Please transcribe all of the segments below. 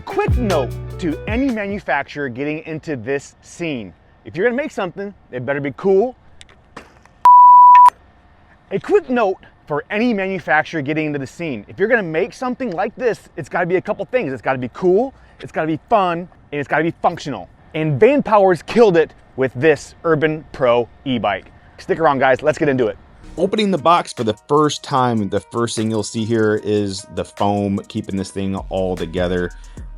Now, quick note to any manufacturer getting into this scene. If you're gonna make something, it better be cool. A quick note for any manufacturer getting into the scene. If you're gonna make something like this, it's gotta be a couple things. It's gotta be cool, it's gotta be fun, and it's gotta be functional. And Vanpowers killed it with this Urban Pro e-bike. Stick around, guys, let's get into it. Opening the box for the first time, the first thing you'll see here is the foam keeping this thing all together.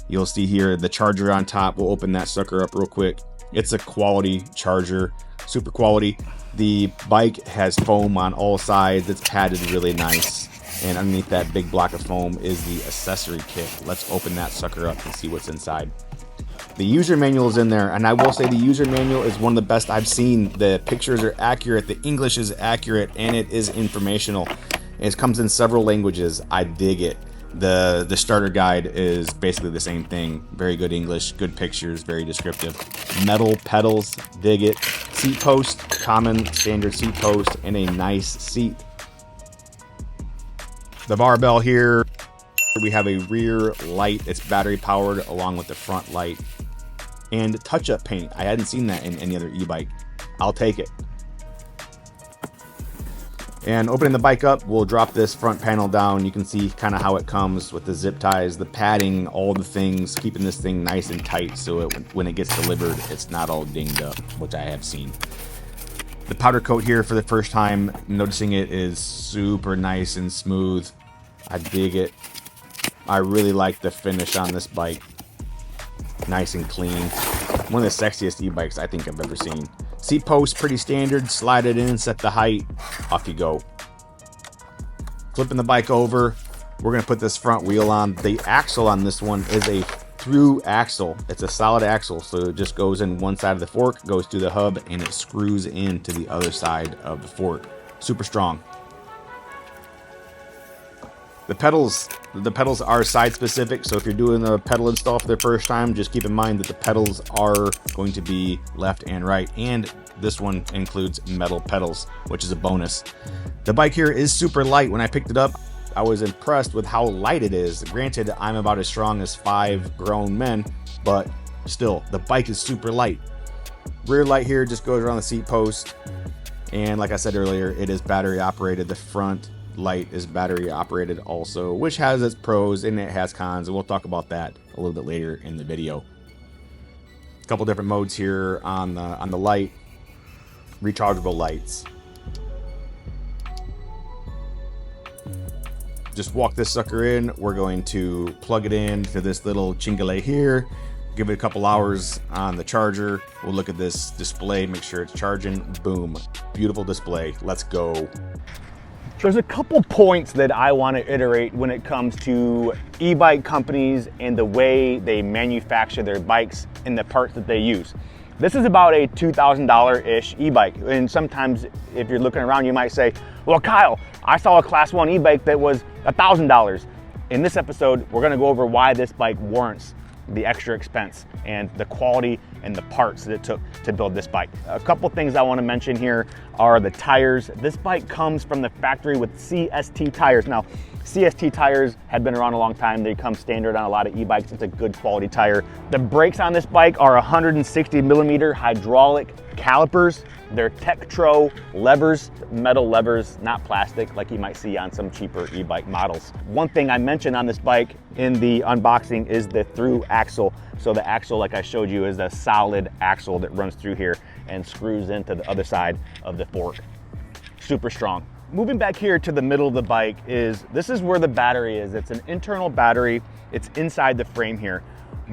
You'll see here the charger on top. We'll open that sucker up real quick. It's a quality charger, super quality. The bike has foam on all sides. It's padded really nice. And underneath that big block of foam is the accessory kit. Let's open that sucker up and see what's inside. The user manual is in there, and I will say the user manual is one of the best I've seen. The pictures are accurate, the English is accurate, and it is informational. It comes in several languages. I dig it. The starter guide is basically the same thing. Very good English, good pictures, very descriptive. Metal pedals, dig it. Seat post, common standard seat post, and a nice seat. The barbell here, we have a rear light. It's battery powered along with the front light. And touch-up paint. I hadn't seen that in any other e-bike. I'll take it. And opening the bike up, we'll drop this front panel down. You can see kind of how it comes with the zip ties, the padding, all the things, keeping this thing nice and tight so when it gets delivered, it's not all dinged up, which I have seen. The powder coat here for the first time, noticing it is super nice and smooth. I dig it. I really like the finish on this bike. Nice and clean. One of the sexiest e-bikes I think I've ever seen. Seat post, pretty standard. Slide it in, set the height, off you go. Flipping the bike over, we're gonna put this front wheel on. The axle on this one is a through axle. It's a solid axle, so it just goes in one side of the fork, goes through the hub, and it screws into the other side of the fork. Super strong. The pedals are side specific, so if you're doing a pedal install for the first time, just keep in mind that the pedals are going to be left and right, and this one includes metal pedals, which is a bonus. The bike here is super light. When I picked it up, I was impressed with how light it is. Granted, I'm about as strong as 5 grown men, but still, the bike is super light. Rear light here just goes around the seat post, and like I said earlier, it is battery operated. The front light is battery operated also, which has its pros and it has cons, and we'll talk about that a little bit later in the video. A couple different modes here on the light. Rechargeable lights. Just walk this sucker in. We're going to plug it in to this little chingale here, give it a couple hours on the charger. We'll look at this display, make sure it's charging. Boom, beautiful display. Let's go. There's a couple points that I want to iterate when it comes to e-bike companies and the way they manufacture their bikes and the parts that they use. This is about a $2,000-ish e-bike, and sometimes if you're looking around you might say, well Kyle, I saw a class 1 e-bike that was $1,000. In this episode, we're going to go over why this bike warrants the extra expense and the quality and the parts that it took to build this bike. A couple things I want to mention here are the tires. This bike comes from the factory with CST tires. Now, CST tires have been around a long time. They come standard on a lot of e-bikes. It's a good quality tire. The brakes on this bike are 160 millimeter hydraulic calipers. They're Tektro levers, metal levers, not plastic like you might see on some cheaper e-bike models. One thing I mentioned on this bike in the unboxing is the through axle. So the axle, like I showed you, is a solid axle that runs through here and screws into the other side of the fork. Super strong. Moving back here to the middle of the bike this is where the battery is. It's an internal battery. It's inside the frame here.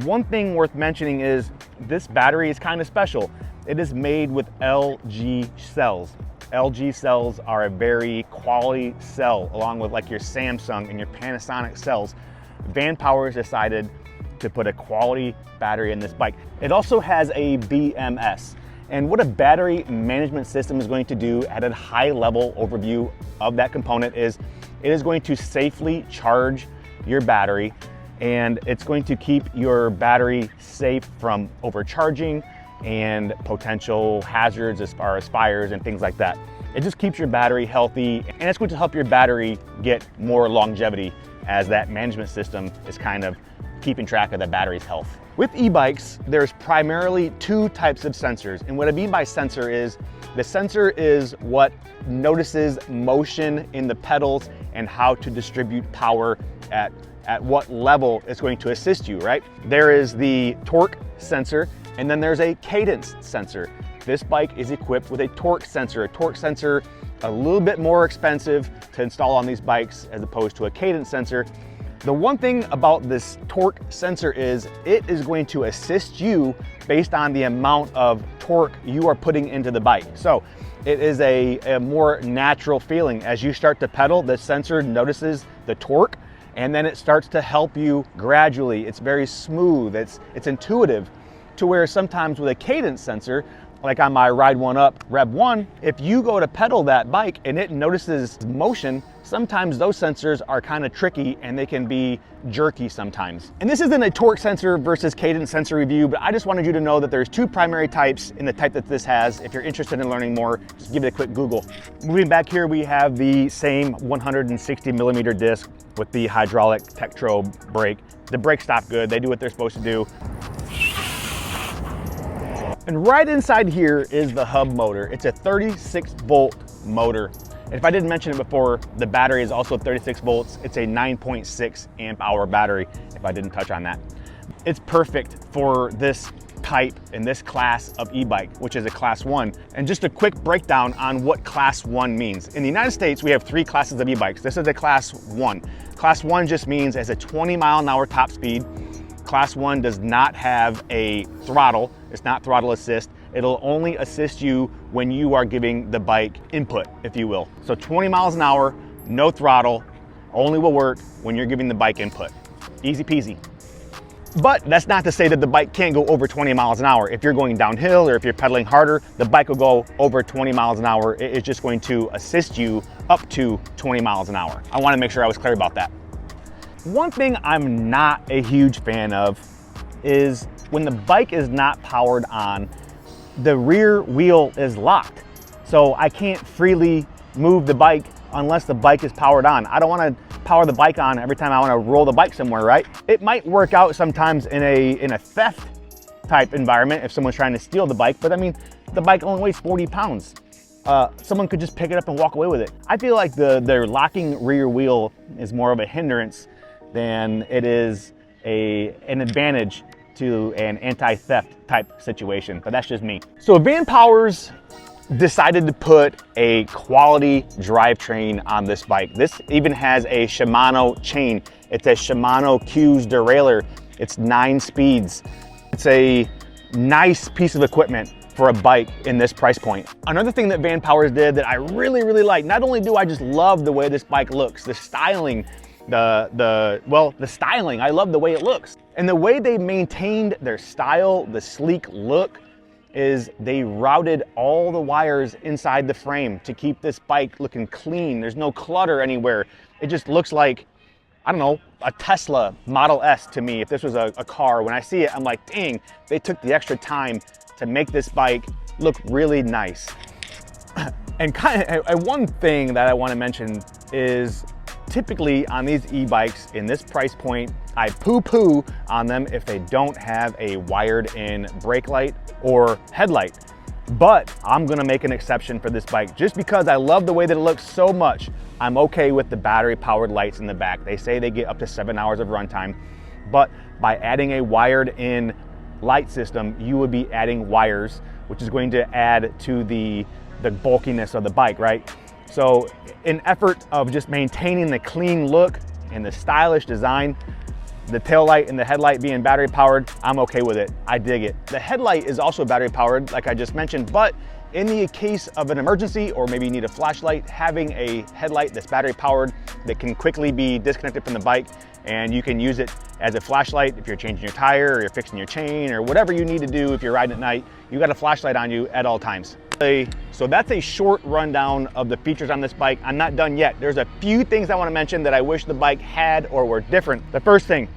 One thing worth mentioning is this battery is kind of special. It is made with LG cells. LG cells are a very quality cell, along with like your Samsung and your Panasonic cells. Vanpowers decided to put a quality battery in this bike. It also has a BMS. And what a battery management system is going to do at a high level overview of that component is it is going to safely charge your battery, and it's going to keep your battery safe from overcharging and potential hazards as far as fires and things like that. It just keeps your battery healthy, and it's going to help your battery get more longevity as that management system is kind of keeping track of the battery's health. With e-bikes, there's primarily two types of sensors. And what I mean by sensor is, the sensor is what notices motion in the pedals and how to distribute power at what level it's going to assist you, right? There is the torque sensor, and then there's a cadence sensor. This bike is equipped with a torque sensor. A torque sensor, a little bit more expensive to install on these bikes as opposed to a cadence sensor. The one thing about this torque sensor is it is going to assist you based on the amount of torque you are putting into the bike. So it is a more natural feeling. As you start to pedal, the sensor notices the torque, and then it starts to help you gradually. It's very smooth, it's intuitive, to where sometimes with a cadence sensor, like on my Ride One Up Rev 1, if you go to pedal that bike and it notices motion, sometimes those sensors are kind of tricky and they can be jerky sometimes. And this isn't a torque sensor versus cadence sensor review, but I just wanted you to know that there's two primary types in the type that this has. If you're interested in learning more, just give it a quick Google. Moving back here, we have the same 160 millimeter disc with the hydraulic Tektro brake. The brakes stop good, they do what they're supposed to do. And right inside here is the hub motor. It's a 36 volt motor. If I didn't mention it before, the battery is also 36 volts. It's a 9.6 amp hour battery, if I didn't touch on that. It's perfect for this type and this class of e-bike, which is a class 1. And just a quick breakdown on what class 1 means. In the United States, we have 3 classes of e-bikes. This is a class 1. Class 1 just means it has a 20 mile an hour top speed. Class 1 does not have a throttle. It's not throttle assist. It'll only assist you when you are giving the bike input, if you will. So 20 miles an hour, no throttle, only will work when you're giving the bike input. Easy peasy. But that's not to say that the bike can't go over 20 miles an hour. If you're going downhill or if you're pedaling harder, the bike will go over 20 miles an hour. It's just going to assist you up to 20 miles an hour. I want to make sure I was clear about that. One thing I'm not a huge fan of is when the bike is not powered on, the rear wheel is locked. So I can't freely move the bike unless the bike is powered on. I don't want to power the bike on every time I want to roll the bike somewhere, right? It might work out sometimes in a theft type environment if someone's trying to steal the bike, but I mean, the bike only weighs 40 pounds. Someone could just pick it up and walk away with it. I feel like their locking rear wheel is more of a hindrance than it is an advantage to an anti-theft type situation, but that's just me. So Vanpowers decided to put a quality drivetrain on this bike. This even has a Shimano chain. It's a Shimano Q's derailleur. It's 9 speeds. It's a nice piece of equipment for a bike in this price point. Another thing that Vanpowers did that I really, really like, not only do I just love the way this bike looks, the styling, the styling, I love the way it looks. And the way they maintained their style, the sleek look, is they routed all the wires inside the frame to keep this bike looking clean. There's no clutter anywhere. It just looks like, I don't know, a Tesla Model S to me. If this was a car, when I see it, I'm like, dang, they took the extra time to make this bike look really nice. And one thing that I want to mention is typically on these e-bikes in this price point, I poo-poo on them if they don't have a wired-in brake light or headlight. But I'm gonna make an exception for this bike just because I love the way that it looks so much. I'm okay with the battery-powered lights in the back. They say they get up to 7 hours of runtime, but by adding a wired-in light system, you would be adding wires, which is going to add to the bulkiness of the bike, right? So in effort of just maintaining the clean look and the stylish design, the tail light and the headlight being battery powered, I'm okay with it. I dig it. The headlight is also battery powered, like I just mentioned, but in the case of an emergency or maybe you need a flashlight, having a headlight that's battery powered that can quickly be disconnected from the bike and you can use it as a flashlight if you're changing your tire or you're fixing your chain or whatever you need to do if you're riding at night, you got a flashlight on you at all times. So that's a short rundown of the features on this bike. I'm not done yet. There's a few things I want to mention that I wish the bike had or were different. The first thing,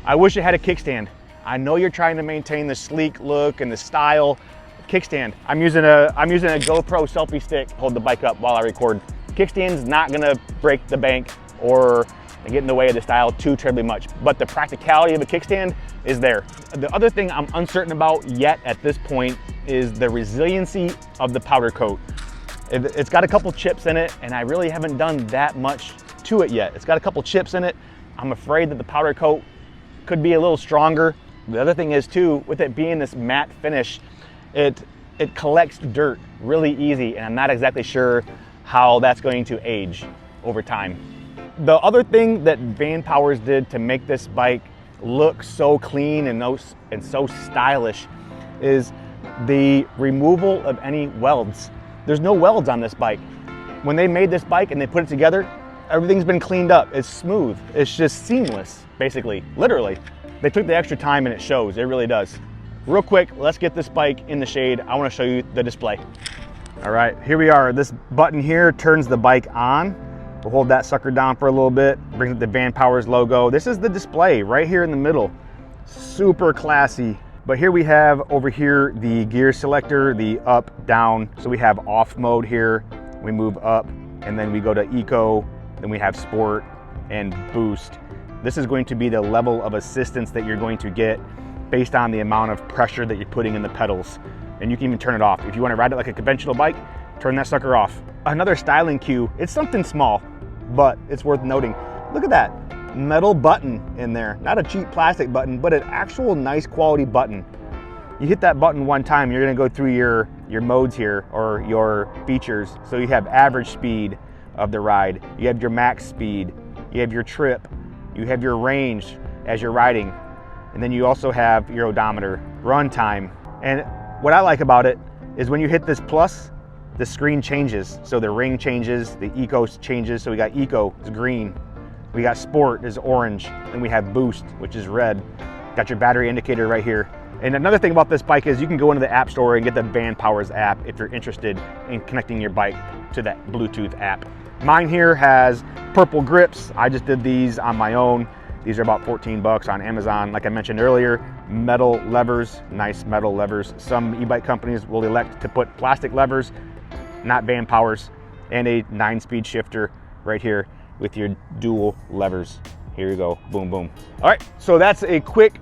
I wish it had a kickstand. I know you're trying to maintain the sleek look and the style. Kickstand. I'm using a GoPro selfie stick to hold the bike up while I record. Kickstand's not gonna break the bank or and get in the way of the style too terribly much. But the practicality of a kickstand is there. The other thing I'm uncertain about yet at this point is the resiliency of the powder coat. It's got a couple chips in it, and I really haven't done that much to it yet. It's got a couple chips in it. I'm afraid that the powder coat could be a little stronger. The other thing is too, with it being this matte finish, it collects dirt really easy, and I'm not exactly sure how that's going to age over time. The other thing that Vanpowers did to make this bike look so clean and so stylish is the removal of any welds. There's no welds on this bike. When they made this bike and they put it together, everything's been cleaned up. It's smooth. It's just seamless, basically, literally. They took the extra time and it shows, it really does. Real quick, let's get this bike in the shade. I wanna show you the display. All right, here we are. This button here turns the bike on. We'll hold that sucker down for a little bit, brings up the Vanpowers logo. This is the display right here in the middle. Super classy. But here we have over here the gear selector, the up, down. So we have off mode here, we move up, and then we go to eco, then we have sport and boost. This is going to be the level of assistance that you're going to get based on the amount of pressure that you're putting in the pedals. And you can even turn it off. If you want to ride it like a conventional bike, turn that sucker off. Another styling cue, it's something small, but it's worth noting. Look at that metal button in there. Not a cheap plastic button, but an actual nice quality button. You hit that button one time, you're gonna go through your modes here, or your features. So you have average speed of the ride, you have your max speed, you have your trip, you have your range as you're riding, and then you also have your odometer, run time. And what I like about it is when you hit this plus, the screen changes. So the ring changes, the eco changes. So we got eco is green, we got sport is orange, and we have boost, which is red. Got your battery indicator right here. And another thing about this bike is you can go into the app store and get the Vanpowers app if you're interested in connecting your bike to that Bluetooth app. Mine here has purple grips. I just did these on my own. These are about 14 bucks on Amazon. Like I mentioned earlier, metal levers, nice metal levers. Some e-bike companies will elect to put plastic levers, not Vanpowers, and a 9-speed shifter right here with your dual levers. Here you go, boom, boom. All right, so that's a quick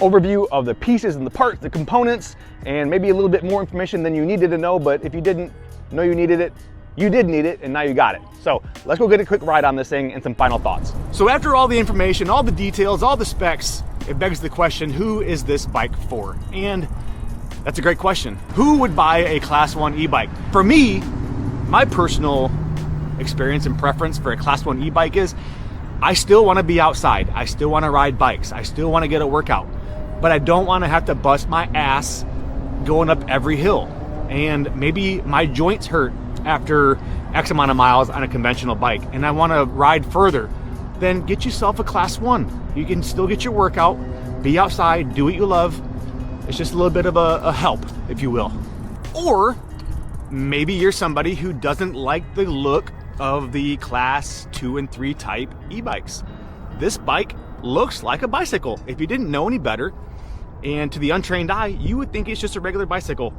overview of the pieces and the parts, the components, and maybe a little bit more information than you needed to know, but if you didn't know you needed it, you did need it, and now you got it. So let's go get a quick ride on this thing and some final thoughts. So after all the information, all the details, all the specs, it begs the question, who is this bike for? And that's a great question. Who would buy a Class 1 e-bike? For me, my personal experience and preference for a Class 1 e-bike is I still want to be outside. I still want to ride bikes. I still want to get a workout, but I don't want to have to bust my ass going up every hill. And maybe my joints hurt after X amount of miles on a conventional bike and I want to ride further. Then get yourself a Class 1. You can still get your workout, be outside, do what you love. It's just a little bit of a help, if you will. Or maybe you're somebody who doesn't like the look of the Class 2 and 3 type e-bikes. This bike looks like a bicycle. If you didn't know any better, and to the untrained eye, you would think it's just a regular bicycle.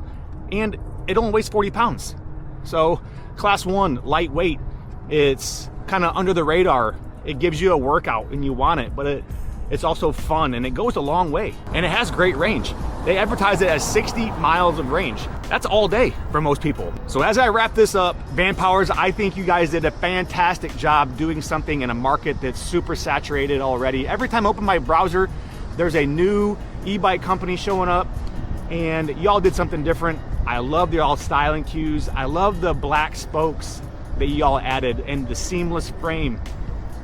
And it only weighs 40 pounds. So Class 1, lightweight, it's kind of under the radar. It gives you a workout and you want it, but it's also fun and it goes a long way. And it has great range. They advertise it as 60 miles of range. That's all day for most people. So as I wrap this up, Vanpowers, I think you guys did a fantastic job doing something in a market that's super saturated already. Every time I open my browser, there's a new e-bike company showing up, and y'all did something different. I love y'all styling cues. I love the black spokes that y'all added and the seamless frame.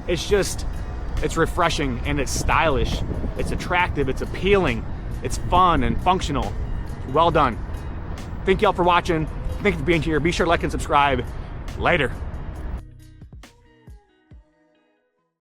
It's refreshing and it's stylish. It's attractive, it's appealing, it's fun and functional. Well done. Thank y'all for watching. Thank you for being here. Be sure to like and subscribe. Later.